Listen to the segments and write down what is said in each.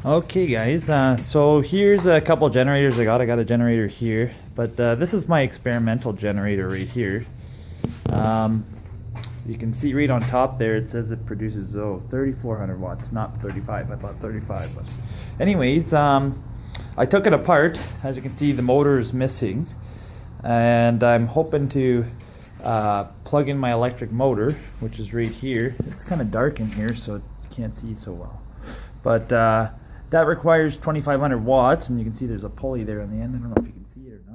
Okay guys, so here's a couple generators I got. I got a generator here, but this is my experimental generator right here. Um, you can see right on top there it says it produces 3400 watts, not 35. I thought 35, but anyways, I took it apart. As you can see, the motor is missing, and I'm hoping to plug in my electric motor, which is right here. It's kind of dark in here, so you can't see so well, but that requires 2500 watts, and you can see there's a pulley there on the end. I don't know if you can see it or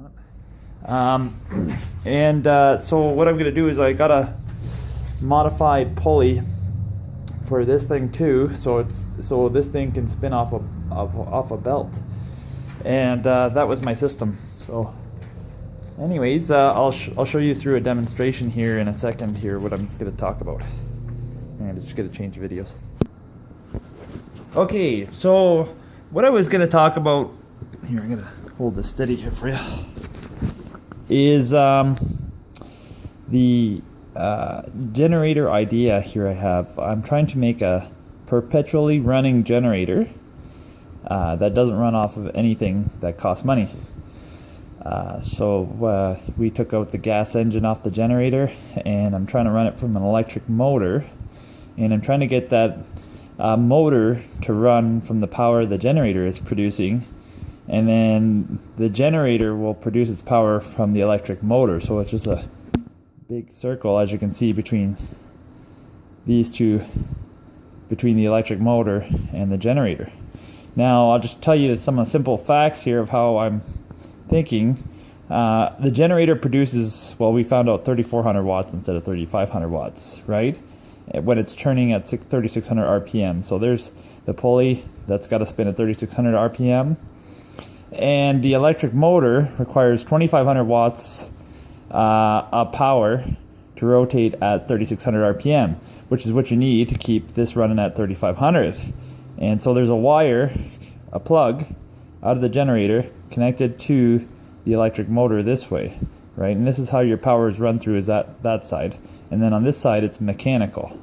not. So what I'm going to do is I got a modified pulley for this thing too, so this thing can spin off a belt, and that was my system. So anyways, I'll show you through a demonstration here in a second here what I'm going to talk about, and I'm just going to change videos. Okay, so what I was going to talk about here, I'm going to hold this steady here for you, is the generator idea here I have. I'm trying to make a perpetually running generator that doesn't run off of anything that costs money. So we took out the gas engine off the generator, and I'm trying to run it from an electric motor, and I'm trying to get that motor to run from the power the generator is producing, and then the generator will produce its power from the electric motor. So it's just a big circle, as you can see, between these two, between the electric motor and the generator. Now I'll just tell you some of the simple facts here of how I'm thinking. The generator produces, well, we found out 3400 watts instead of 3500 watts, right? When it's turning at 3600 RPM. So there's the pulley that's got to spin at 3600 RPM. And the electric motor requires 2500 watts of power to rotate at 3600 RPM, which is what you need to keep this running at 3500. And so there's a wire, a plug, out of the generator connected to the electric motor this way, right? And this is how your power is run through, is that side. And then on this side it's mechanical.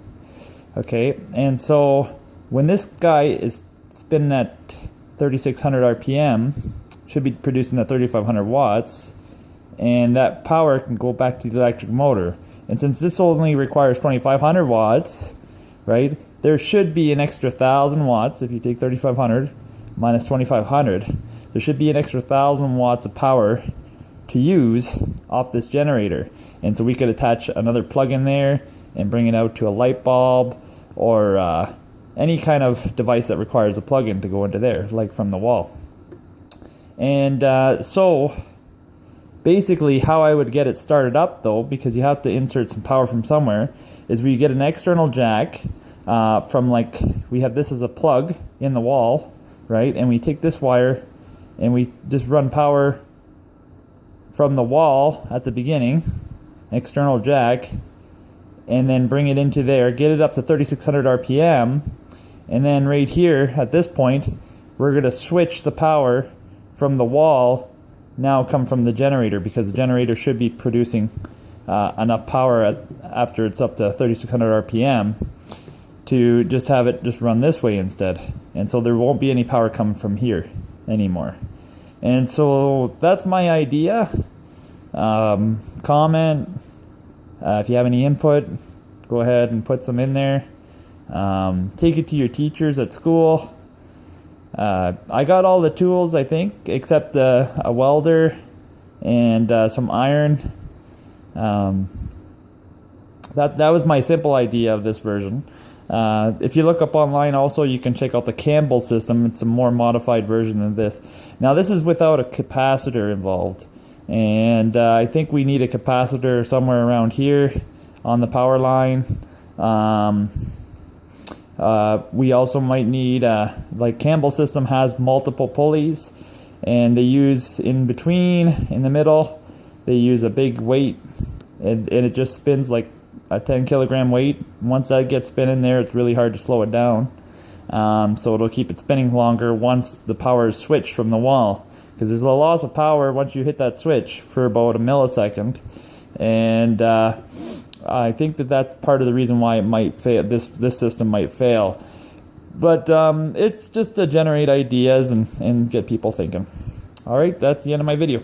Okay, and so when this guy is spinning at 3600 RPM, should be producing that 3500 watts, and that power can go back to the electric motor. And since this only requires 2500 watts, right, there should be an extra 1000 watts. If you take 3500 minus 2500, there should be an extra 1000 watts of power to use off this generator. And so we could attach another plug in there and bring it out to a light bulb, or any kind of device that requires a plug-in to go into there, like from the wall. And so basically how I would get it started up, though, because you have to insert some power from somewhere, is we get an external jack from, like, we have this as a plug in the wall, right? And we take this wire and we just run power from the wall at the beginning, external jack, and then bring it into there, get it up to 3600 RPM, and then right here at this point we're going to switch the power from the wall, now come from the generator, because the generator should be producing enough power after it's up to 3600 RPM to just have it just run this way instead. And so there won't be any power coming from here anymore. And so that's my idea. Comment if you have any input, go ahead and put some in there. Take it to your teachers at school. I got all the tools, I think, except a welder and some iron. That was my simple idea of this version. If you look up online also, you can check out the Campbell system. It's a more modified version of this. Now this is without a capacitor involved, and I think we need a capacitor somewhere around here on the power line. We also might need, like Campbell system has multiple pulleys, and they use in between, in the middle, they use a big weight, and it just spins like a 10 kilogram weight. Once that gets spinning there, it's really hard to slow it down. So it'll keep it spinning longer once the power is switched from the wall, because there's a loss of power once you hit that switch for about a millisecond. And I think that's part of the reason why it might fail. This system might fail. But it's just to generate ideas and get people thinking. All right, that's the end of my video.